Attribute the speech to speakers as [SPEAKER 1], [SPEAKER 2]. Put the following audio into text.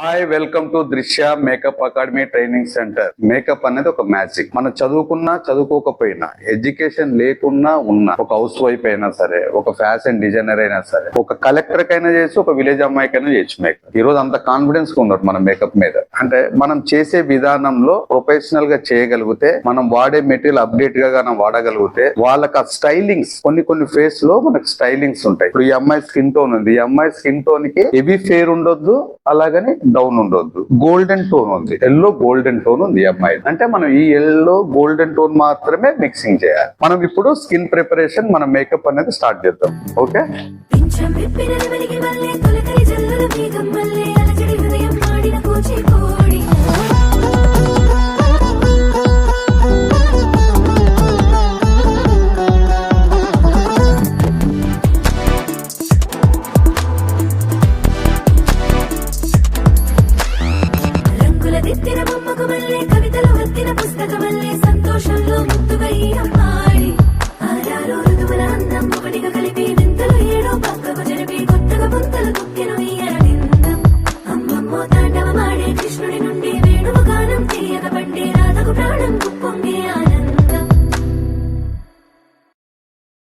[SPEAKER 1] Hi, welcome to దృశ్య makeup academy training centre. Makeup అనేది ఒక మ్యాజిక్. మనం చదువుకున్నా చదువుకోకపోయినా, ఎడ్యుకేషన్ లేకున్నా ఉన్నా, ఒక హౌస్ వైఫ్ అయినా సరే, ఒక ఫ్యాషన్ డిజైనర్ అయినా సరే, ఒక కలెక్టర్ కైనా చేయొచ్చు, ఒక విలేజ్ అమ్మాయికైనా చేయొచ్చు మేకప్. ఈ రోజు అంత కాన్ఫిడెన్స్ ఉన్నారు మన మేకప్ మీద. అంటే మనం చేసే విధానంలో ప్రొఫెషనల్ గా చేయగలిగితే, మనం వాడే మెటీరియల్ అప్డేట్ గా మనం వాడగలిగితే, వాళ్ళకి ఆ స్టైలింగ్స్ కొన్ని ఫేస్ లో మనకు స్టైలింగ్స్ ఉంటాయి. ఇప్పుడు ఈ అమ్మాయి స్కిన్ టోన్ ఉంది, ఈ అమ్మాయి స్కిన్ టోన్ కి హెవీ ఫేర్ ఉండొద్దు, అలాగని డౌన్ ఉండొద్దు. గోల్డెన్ టోన్ ఉంది, ఎల్లో గోల్డెన్ టోన్ ఉంది ఈ అమ్మాయి. అంటే మనం ఈ ఎల్లో గోల్డెన్ టోన్ మాత్రమే మిక్సింగ్ చేయాలి. మనం ఇప్పుడు స్కిన్ ప్రిపరేషన్, మన మేకప్ అనేది స్టార్ట్ చేద్దాం. ఓకే,
[SPEAKER 2] సంతోషంలో ముద్దుగా ఈ అమ్మాయి ఆరారు ఋతువుల అందం ఒకటిగా కలిపి వింతలు ఏడో పక్కకు జరిపి కొత్తగా పుంతలు తొక్కెను ఈ అరవిందం. అమ్మమ్మో తాండవమాడే కృష్ణుడి నుండి వేణువు గానం తీయగ పండి రాధకు ప్రాణం పొంగే